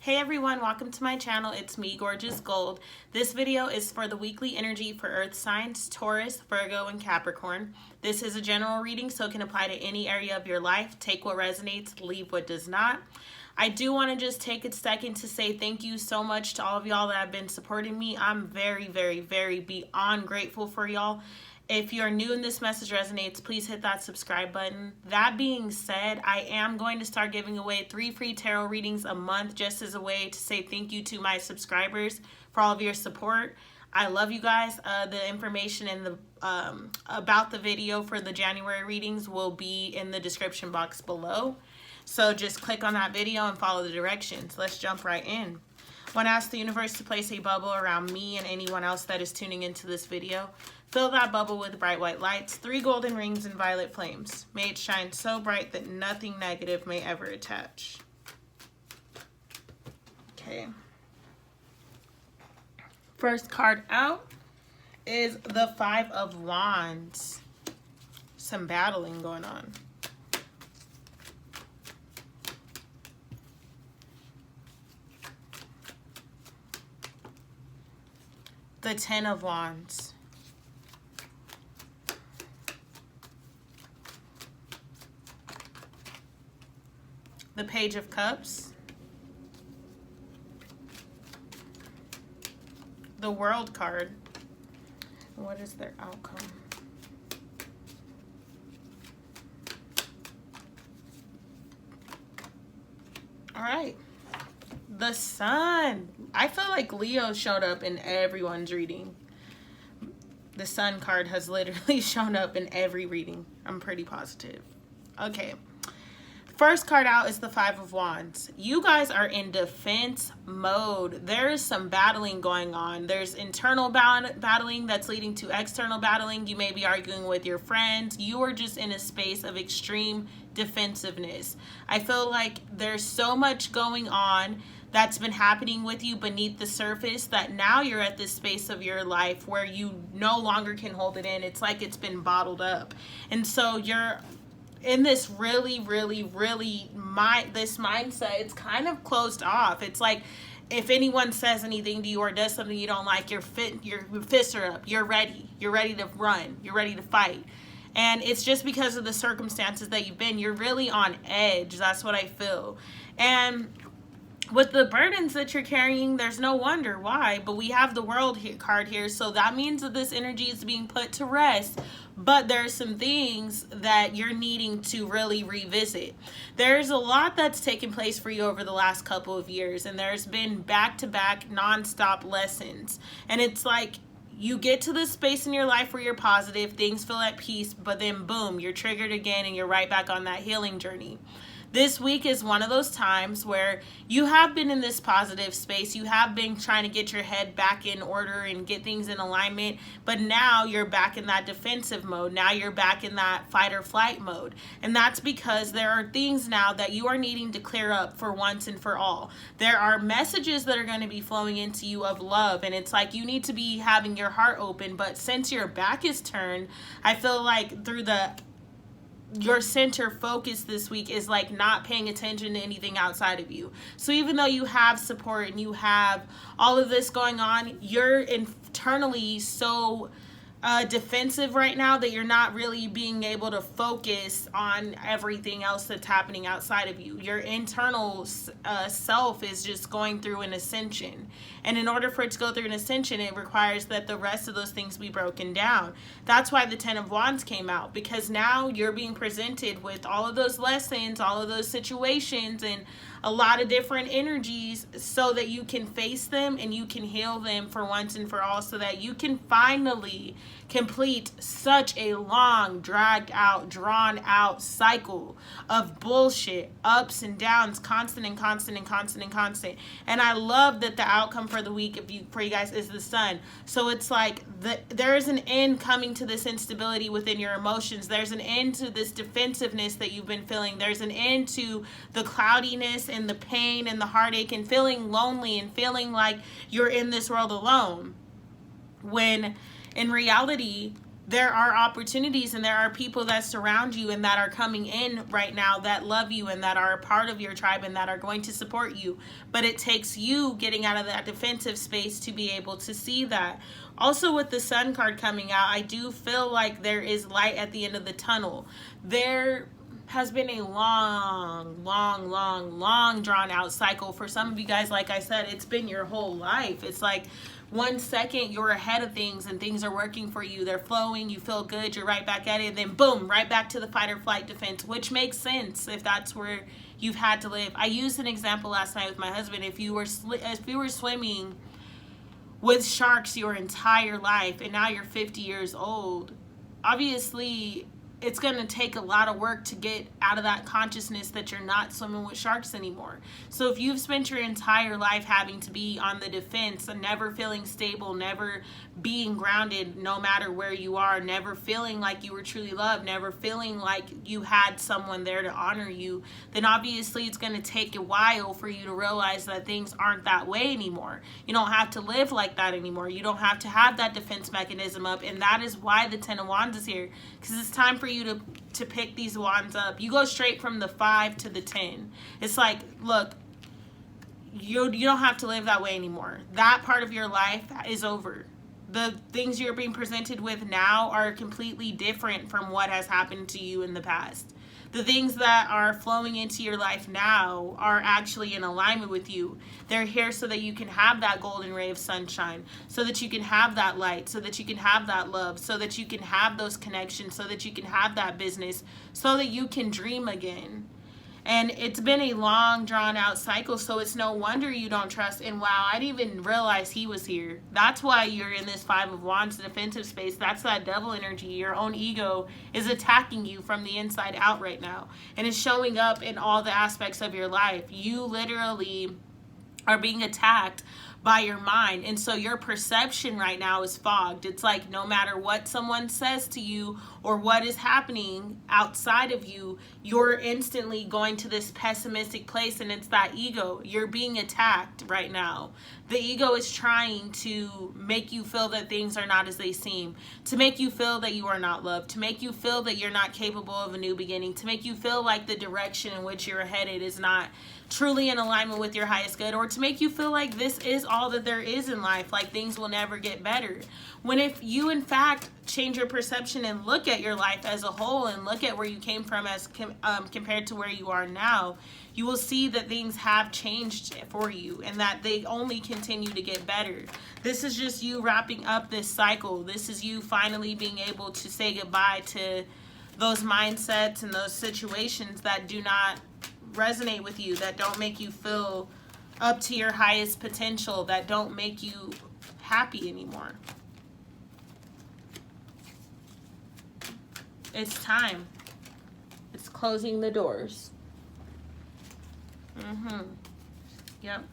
Hey everyone, welcome to my channel. It's me, Gorgeous Gold. This video is for the weekly energy for Earth signs, Taurus, Virgo, and Capricorn. This is a general reading, so it can apply to any area of your life. Take what resonates, leave what does not. I do want to just take a second to say thank you so much to all of y'all that have been supporting me. I'm very, very, very beyond grateful for y'all. If you're new and this message resonates, please hit that subscribe button. That being said, I am going to start giving away 3 free tarot readings a month just as a way to say thank you to my subscribers for all of your support. I love you guys. The information in the about the video for the January readings will be in the description box below. So just click on that video and follow the directions. Let's jump right in. I want to ask the universe to place a bubble around me and anyone else that is tuning into this video. Fill that bubble with bright white lights, 3 golden rings and violet flames. May it shine so bright that nothing negative may ever attach. Okay. First card out is the 5 of Wands. Some battling going on. The 10 of Wands. The Page of Cups. The World card. What is their outcome? All right. The Sun. I feel like Leo showed up in everyone's reading. The Sun card has literally shown up in every reading. I'm pretty positive. Okay. First card out is the 5 of Wands. You guys are in defense mode. There is some battling going on. There's internal battling that's leading to external battling. You may be arguing with your friends. You are just in a space of extreme defensiveness. I feel like there's so much going on that's been happening with you beneath the surface that now you're at this space of your life where you no longer can hold it in. It's like it's been bottled up. And so you're in this this mindset. It's kind of closed off. It's like if anyone says anything to you or does something you don't like, your fists are up. You're ready to run. You're ready to fight. And it's just because of the circumstances that you've been. You're really on edge. That's what I feel. And with the burdens that you're carrying, there's no wonder why. But we have the World card here, so that means that this energy is being put to rest. But there's some things that you're needing to really revisit. There's a lot that's taken place for you over the last couple of years, and there's been back-to-back non-stop lessons. And it's like you get to this space in your life where you're positive, things feel at peace, but then boom, you're triggered again and you're right back on that healing journey. This week is one of those times where you have been in this positive space. You have been trying to get your head back in order and get things in alignment. But now you're back in that defensive mode. Now you're back in that fight or flight mode. And that's because there are things now that you are needing to clear up for once and for all. There are messages that are going to be flowing into you of love. And it's like you need to be having your heart open. But since your back is turned, I feel like through your center focus this week is like not paying attention to anything outside of you. So even though you have support and you have all of this going on, you're internally so defensive right now that you're not really being able to focus on everything else that's happening outside of you. Your internal self is just going through an ascension. And in order for it to go through an ascension, it requires that the rest of those things be broken down. That's why the 10 of Wands came out, because now you're being presented with all of those lessons, all of those situations, and a lot of different energies so that you can face them and you can heal them for once and for all, so that you can finally complete such a long, dragged out, drawn out cycle of bullshit, ups and downs, constant. And I love that the outcome for the week for you guys is the Sun. So it's like there is an end coming to this instability within your emotions. There's an end to this defensiveness that you've been feeling. There's an end to the cloudiness and the pain and the heartache and feeling lonely and feeling like you're in this world alone. When in reality, there are opportunities and there are people that surround you and that are coming in right now that love you and that are a part of your tribe and that are going to support you. But it takes you getting out of that defensive space to be able to see that. Also, with the Sun card coming out, I do feel like there is light at the end of the tunnel. There has been a long drawn out cycle for some of you guys. Like I said, it's been your whole life. It's like 1 second you're ahead of things and things are working for you, they're flowing, you feel good, you're right back at it, and then boom, right back to the fight or flight defense, which makes sense if that's where you've had to live. I used an example last night with my husband. If you were swimming with sharks your entire life and now you're 50 years old, obviously it's going to take a lot of work to get out of that consciousness that you're not swimming with sharks anymore. So if you've spent your entire life having to be on the defense and never feeling stable, never being grounded no matter where you are, never feeling like you were truly loved, never feeling like you had someone there to honor you, then obviously it's going to take a while for you to realize that things aren't that way anymore. You don't have to live like that anymore. You don't have to have that defense mechanism up, and that is why the Ten of Wands is here, because it's time for you to pick these wands up. You go straight from the 5 to the 10. It's like, look, you don't have to live that way anymore. That part of your life is over. The things you're being presented with now are completely different from what has happened to you in the past. The things that are flowing into your life now are actually in alignment with you. They're here so that you can have that golden ray of sunshine, so that you can have that light, so that you can have that love, so that you can have those connections, so that you can have that business, so that you can dream again. And it's been a long, drawn-out cycle, so it's no wonder you don't trust. And wow, I didn't even realize he was here. That's why you're in this 5 of Wands defensive space. That's that devil energy. Your own ego is attacking you from the inside out right now. And it's showing up in all the aspects of your life. You literally are being attacked by your mind, and so your perception right now is fogged. It's like no matter what someone says to you or what is happening outside of you, you're instantly going to this pessimistic place, and it's that ego. You're being attacked right now. The ego is trying to make you feel that things are not as they seem, to make you feel that you are not loved, to make you feel that you're not capable of a new beginning, to make you feel like the direction in which you're headed is not truly in alignment with your highest good, or to make you feel like this is all that there is in life, like things will never get better. When if you in fact change your perception and look at your life as a whole and look at where you came from as compared to where you are now, you will see that things have changed for you and that they only continue to get better. This is just you wrapping up this cycle. This is you finally being able to say goodbye to those mindsets and those situations that do not resonate with you, that don't make you feel up to your highest potential, that don't make you happy anymore. It's time. It's closing the doors. Yep.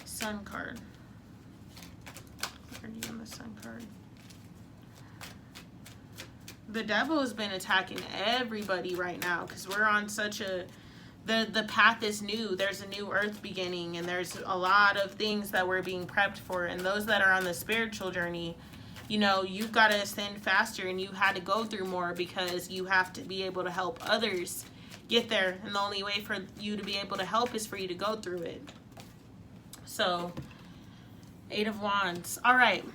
Sun card. Where are you on the Sun card? The devil has been attacking everybody right now because we're on such a the path is new. There's a new earth beginning, and there's a lot of things that we're being prepped for. And those that are on the spiritual journey, you know, you've got to ascend faster, and you had to go through more because you have to be able to help others get there. And the only way for you to be able to help is for you to go through it. So, 8 of Wands. All right.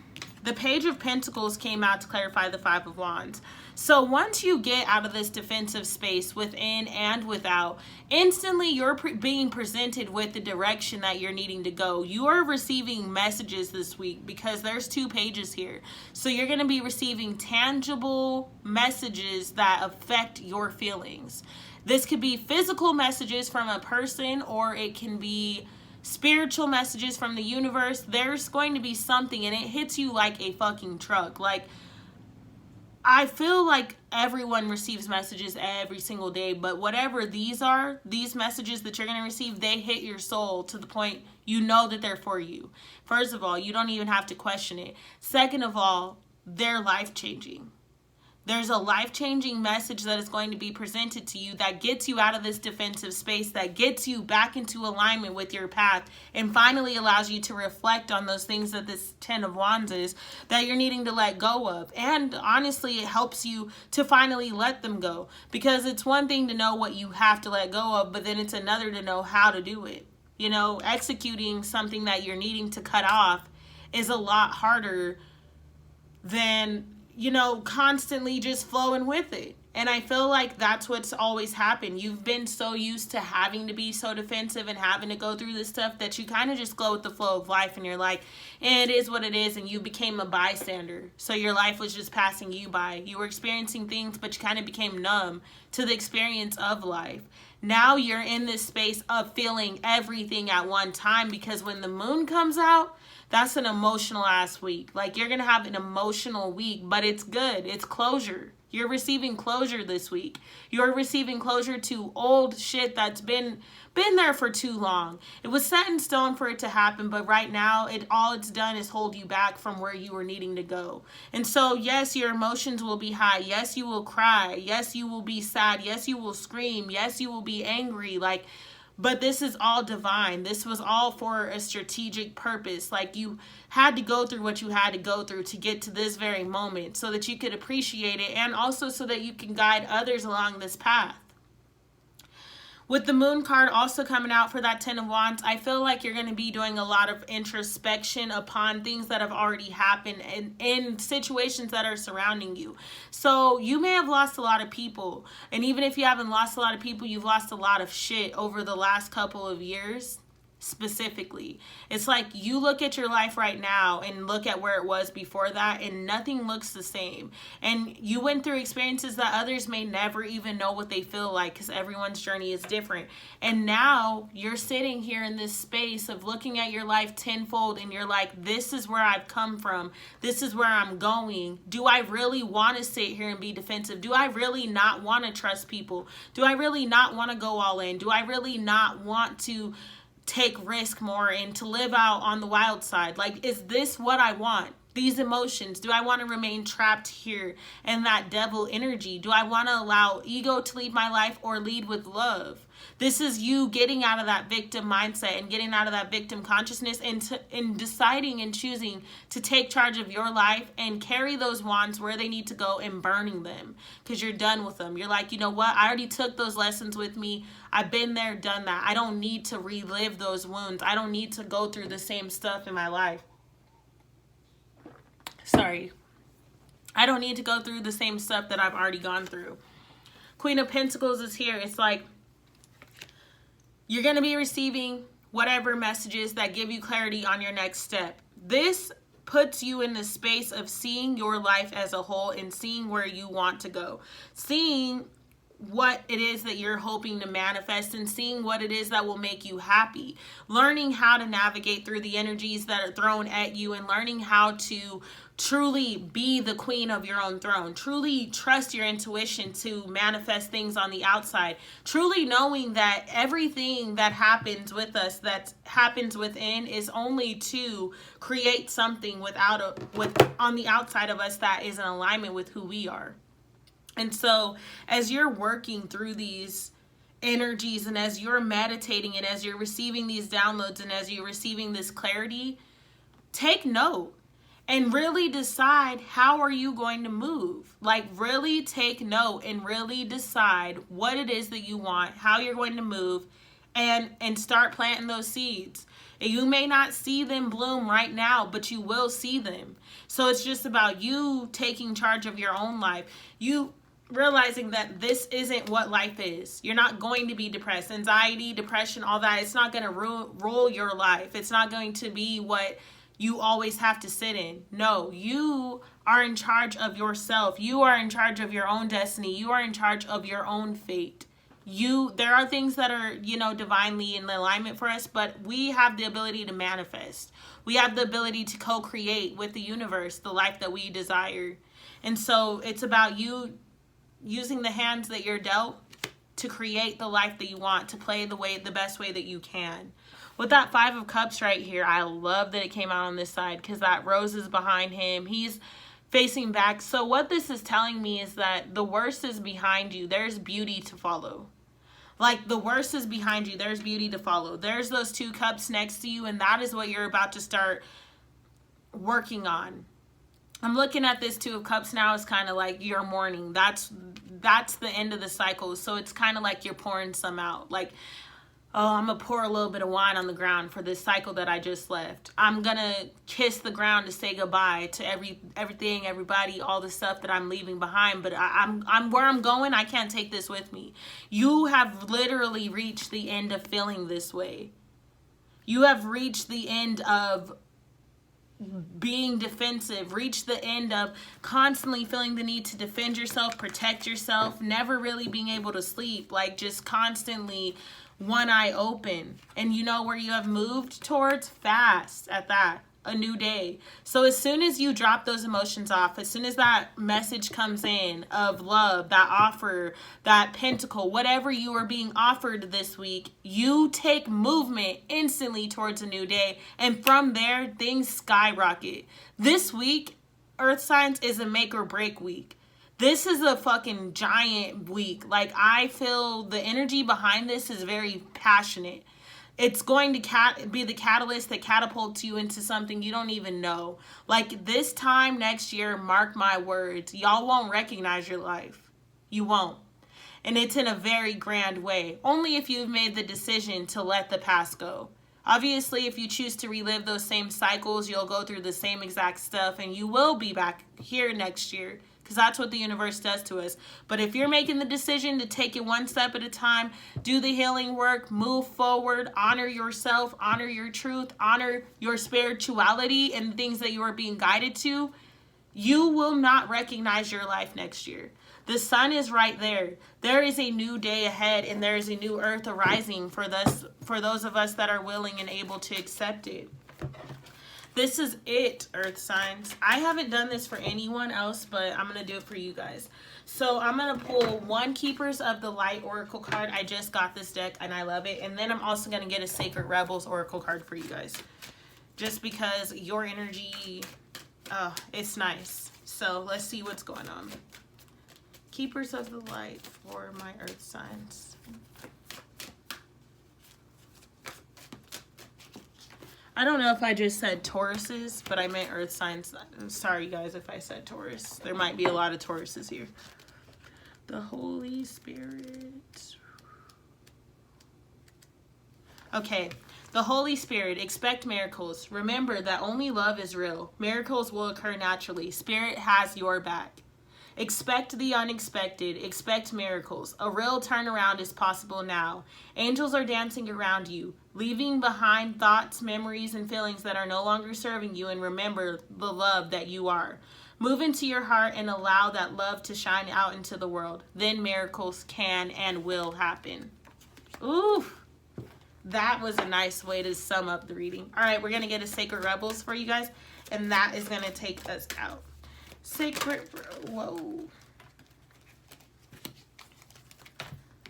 The Page of Pentacles came out to clarify the 5 of Wands. So once you get out of this defensive space within and without, instantly you're being presented with the direction that you're needing to go. You are receiving messages this week because there's 2 pages here. So you're going to be receiving tangible messages that affect your feelings. This could be physical messages from a person, or it can be spiritual messages from the universe. There's going to be something, and it hits you like a fucking truck. Like, I feel like everyone receives messages every single day, but whatever these are, these messages that you're going to receive, they hit your soul to the point you know that they're for you. First of all, you don't even have to question it. Second of all, they're life-changing. There's a life-changing message that is going to be presented to you that gets you out of this defensive space, that gets you back into alignment with your path, and finally allows you to reflect on those things that this Ten of Wands is that you're needing to let go of. And honestly, it helps you to finally let them go, because it's one thing to know what you have to let go of, but then it's another to know how to do it. You know, executing something that you're needing to cut off is a lot harder than, you know, constantly just flowing with it. And I feel like that's what's always happened. You've been so used to having to be so defensive and having to go through this stuff that you kind of just go with the flow of life, and you're like, it is what it is, and you became a bystander. So your life was just passing you by. You were experiencing things, but you kind of became numb to the experience of life. Now you're in this space of feeling everything at one time, because when the moon comes out, that's an emotional ass week. Like, you're going to have an emotional week, but it's good. It's closure. You're receiving closure this week. You're receiving closure to old shit that's been there for too long. It was set in stone for it to happen, but right now, all it's done is hold you back from where you were needing to go. And so, yes, your emotions will be high. Yes, you will cry. Yes, you will be sad. Yes, you will scream. Yes, you will be angry. Like, but this is all divine. This was all for a strategic purpose. Like, you had to go through what you had to go through to get to this very moment so that you could appreciate it, and also so that you can guide others along this path. With the moon card also coming out for that Ten of Wands, I feel like you're going to be doing a lot of introspection upon things that have already happened in situations that are surrounding you. So you may have lost a lot of people. And even if you haven't lost a lot of people, you've lost a lot of shit over the last couple of years. Specifically, it's like you look at your life right now and look at where it was before that, and nothing looks the same. And you went through experiences that others may never even know what they feel like, because everyone's journey is different. And now you're sitting here in this space of looking at your life tenfold, and you're like, this is where I've come from. This is where I'm going. Do I really want to sit here and be defensive? Do I really not want to trust people? Do I really not want to go all in? Do I really not want to take risk more and to live out on the wild side? Like, is this what I want? These emotions, do I want to remain trapped here in that devil energy? Do I want to allow ego to lead my life, or lead with love? This is you getting out of that victim mindset and getting out of that victim consciousness, and deciding and choosing to take charge of your life and carry those wands where they need to go, and burning them because you're done with them. You're like, you know what? I already took those lessons with me. I've been there, done that. I don't need to relive those wounds. I don't need to go through the same stuff in my life. Sorry. I don't need to go through the same stuff that I've already gone through. Queen of Pentacles is here. It's like, you're going to be receiving whatever messages that give you clarity on your next step. This puts you in the space of seeing your life as a whole, and seeing where you want to go. Seeing what it is that you're hoping to manifest, and seeing what it is that will make you happy. Learning how to navigate through the energies that are thrown at you, and learning how to truly be the queen of your own throne. Truly trust your intuition to manifest things on the outside. Truly knowing that everything that happens with us, that happens within, is only to create something on the outside of us that is in alignment with who we are. And so as you're working through these energies, and as you're meditating, and as you're receiving these downloads, and as you're receiving this clarity, take note and really decide, how are you going to move? Like, really take note and really decide what it is that you want, how you're going to move, and start planting those seeds. You may not see them bloom right now, but you will see them. So it's just about you taking charge of your own life. You realizing that this isn't what life is. You're not going to be depressed. Anxiety, depression, all that, it's not going to rule your life. It's not going to be what you always have to sit in. No, you are in charge of yourself. You are in charge of your own destiny. You are in charge of your own fate. There are things that are, divinely in alignment for us, but we have the ability to manifest. We have the ability to co-create with the universe the life that we desire. And so it's about you using the hands that you're dealt to create the life that you want, to play the best way that you can. With that Five of Cups right here, I love that it came out on this side, because that rose is behind him. He's facing back. So what this is telling me is that the worst is behind you. There's beauty to follow. Like, the worst is behind you. There's beauty to follow. There's those 2 cups next to you, and that is what you're about to start working on. I'm looking at this 2 of Cups now as kind of like your mourning. That's the end of the cycle. So it's kind of like you're pouring some out. Like, oh, I'm going to pour a little bit of wine on the ground for this cycle that I just left. I'm going to kiss the ground to say goodbye to everything, everybody, all the stuff that I'm leaving behind. But I'm where I'm going, I can't take this with me. You have literally reached the end of feeling this way. You have reached the end of being defensive, reach the end of constantly feeling the need to defend yourself, protect yourself, never really being able to sleep, like just constantly one eye open. And you know where you have moved towards? Fast at that. A new day. So as soon as you drop those emotions off, as soon as that message comes in of love, that offer, that pentacle, whatever you are being offered this week, you take movement instantly towards a new day. And from there, things skyrocket. This week, Earth Signs is a make or break week. This is a fucking giant week. Like, I feel the energy behind this is very passionate. It's going to be the catalyst that catapults you into something you don't even know. Like, this time next year, mark my words, y'all won't recognize your life. You won't. And it's in a very grand way. Only if you've made the decision to let the past go. Obviously, if you choose to relive those same cycles, you'll go through the same exact stuff, and you will be back here next year. Because that's what the universe does to us. But if you're making the decision to take it one step at a time, do the healing work, move forward, honor yourself, honor your truth, honor your spirituality and things that you are being guided to, you will not recognize your life next year. The sun is right there. There is a new day ahead, and there is a new earth arising for those of us that are willing and able to accept it. This is it, Earth Signs. I haven't done this for anyone else, but I'm going to do it for you guys. So I'm going to pull 1 Keepers of the Light Oracle card. I just got this deck, and I love it. And then I'm also going to get a Sacred Rebels Oracle card for you guys. Just because your energy, it's nice. So let's see what's going on. Keepers of the Light for my Earth Signs. I don't know if I just said Tauruses, but I meant Earth Signs. Sorry, guys, if I said Taurus. There might be a lot of Tauruses here. The Holy Spirit. Okay. The Holy Spirit. Expect miracles. Remember that only love is real. Miracles will occur naturally. Spirit has your back. Expect the unexpected. Expect miracles. A real turnaround is possible now. Angels are dancing around you, leaving behind thoughts, memories, and feelings that are no longer serving you, and remember the love that you are. Move into your heart and allow that love to shine out into the world. Then miracles can and will happen. Ooh, that was a nice way to sum up the reading. All right, we're going to get a Sacred Rebels for you guys, and that is going to take us out. Sacred, whoa.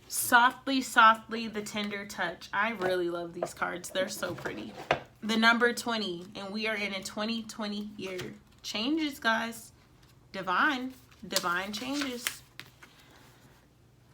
Softly, softly, the tender touch. I really love these cards. They're so pretty. The number 20, and we are in a 2020 year. Changes, guys. Divine changes.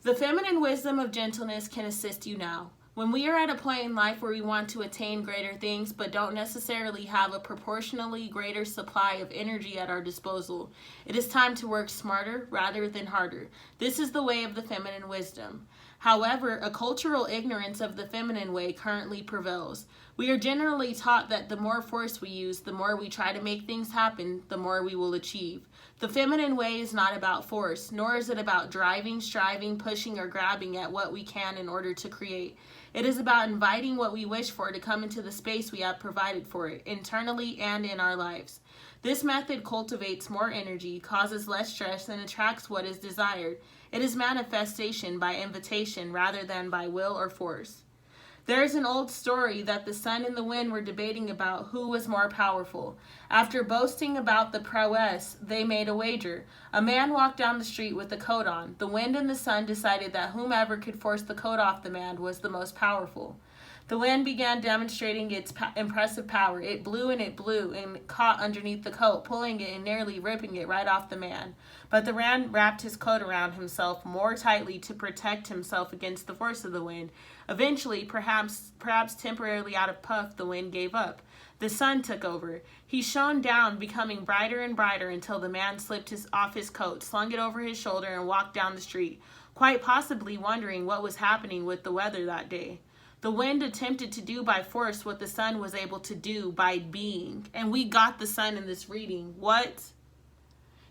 The feminine wisdom of gentleness can assist you now. When we are at a point in life where we want to attain greater things but don't necessarily have a proportionally greater supply of energy at our disposal, it is time to work smarter rather than harder. This is the way of the feminine wisdom. However, a cultural ignorance of the feminine way currently prevails. We are generally taught that the more force we use, the more we try to make things happen, the more we will achieve. The feminine way is not about force, nor is it about driving, striving, pushing, or grabbing at what we can in order to create. It is about inviting what we wish for to come into the space we have provided for it, internally and in our lives. This method cultivates more energy, causes less stress, and attracts what is desired. It is manifestation by invitation rather than by will or force. There is an old story that the sun and the wind were debating about who was more powerful. After boasting about the prowess, they made a wager. A man walked down the street with a coat on. The wind and the sun decided that whomever could force the coat off the man was the most powerful. The wind began demonstrating its impressive power. It blew and caught underneath the coat, pulling it and nearly ripping it right off the man. But the man wrapped his coat around himself more tightly to protect himself against the force of the wind. Eventually, perhaps temporarily out of puff, the wind gave up. The sun took over. He shone down, becoming brighter and brighter until the man slipped off his coat, slung it over his shoulder, and walked down the street, quite possibly wondering what was happening with the weather that day. The wind attempted to do by force what the sun was able to do by being. And we got the sun in this reading. What?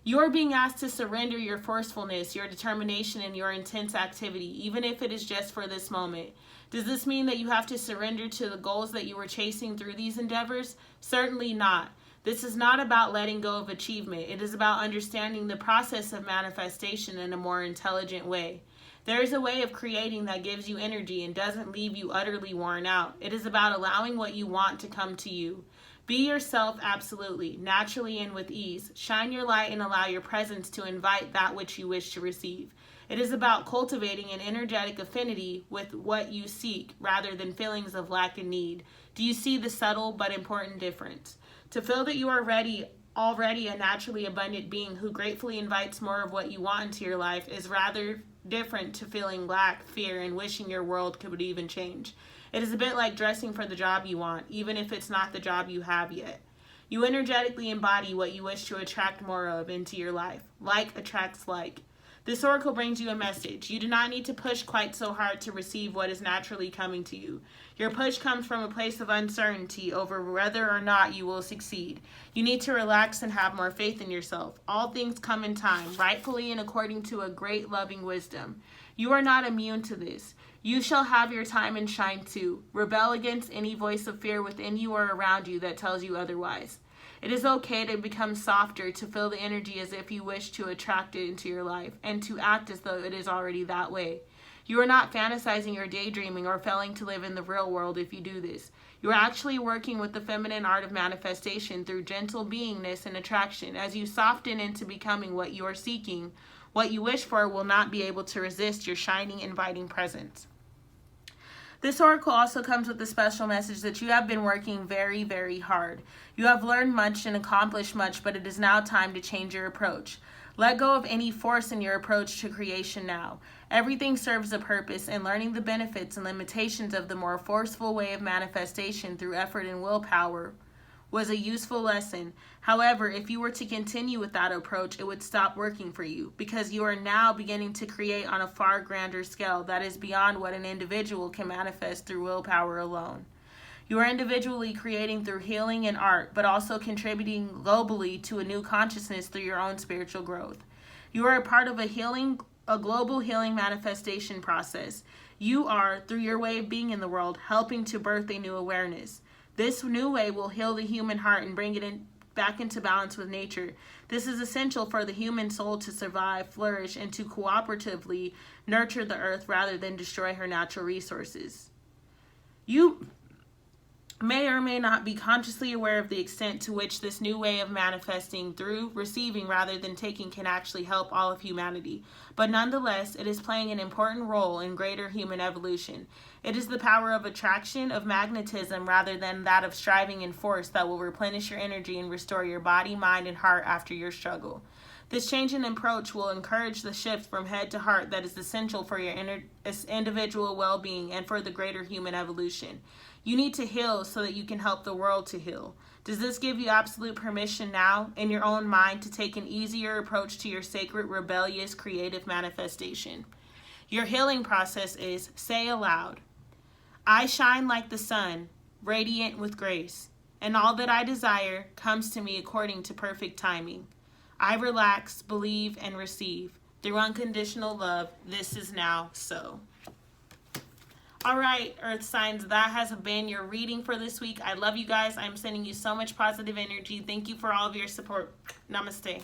You're being asked to surrender your forcefulness, your determination, and your intense activity, even if it is just for this moment. Does this mean that you have to surrender to the goals that you were chasing through these endeavors? Certainly not. This is not about letting go of achievement. It is about understanding the process of manifestation in a more intelligent way. There is a way of creating that gives you energy and doesn't leave you utterly worn out. It is about allowing what you want to come to you. Be yourself absolutely, naturally and with ease. Shine your light and allow your presence to invite that which you wish to receive. It is about cultivating an energetic affinity with what you seek rather than feelings of lack and need. Do you see the subtle but important difference? To feel that you are already a naturally abundant being who gratefully invites more of what you want into your life is rather different to feeling lack, fear, and wishing your world could even change. It is a bit like dressing for the job you want, even if it's not the job you have yet. You energetically embody what you wish to attract more of into your life. Like attracts like. This oracle brings you a message. You do not need to push quite so hard to receive what is naturally coming to you. Your push comes from a place of uncertainty over whether or not you will succeed. You need to relax and have more faith in yourself. All things come in time, rightfully and according to a great loving wisdom. You are not immune to this. You shall have your time and shine too. Rebel against any voice of fear within you or around you that tells you otherwise. It is okay to become softer, to feel the energy as if you wish to attract it into your life, and to act as though it is already that way. You are not fantasizing or daydreaming or failing to live in the real world if you do this. You are actually working with the feminine art of manifestation through gentle beingness and attraction. As you soften into becoming what you are seeking, what you wish for will not be able to resist your shining, inviting presence. This oracle also comes with the special message that you have been working very, very hard. You have learned much and accomplished much, but it is now time to change your approach. Let go of any force in your approach to creation now. Everything serves a purpose, and learning the benefits and limitations of the more forceful way of manifestation through effort and willpower was a useful lesson. However, if you were to continue with that approach, it would stop working for you because you are now beginning to create on a far grander scale that is beyond what an individual can manifest through willpower alone. You are individually creating through healing and art, but also contributing globally to a new consciousness through your own spiritual growth. You are a part of a global healing manifestation process. You are, through your way of being in the world, helping to birth a new awareness. This new way will heal the human heart and bring it back into balance with nature. This is essential for the human soul to survive, flourish, and to cooperatively nurture the earth rather than destroy her natural resources. You may or may not be consciously aware of the extent to which this new way of manifesting through receiving rather than taking can actually help all of humanity. But nonetheless, it is playing an important role in greater human evolution. It is the power of attraction, of magnetism, rather than that of striving and force that will replenish your energy and restore your body, mind, and heart after your struggle. This change in approach will encourage the shift from head to heart that is essential for your individual well-being and for the greater human evolution. You need to heal so that you can help the world to heal. Does this give you absolute permission now, in your own mind, to take an easier approach to your sacred, rebellious, creative manifestation? Your healing process is, say aloud, I shine like the sun, radiant with grace, and all that I desire comes to me according to perfect timing. I relax, believe, and receive. Through unconditional love, this is now so. All right, Earth signs, that has been your reading for this week. I love you guys. I'm sending you so much positive energy. Thank you for all of your support. Namaste.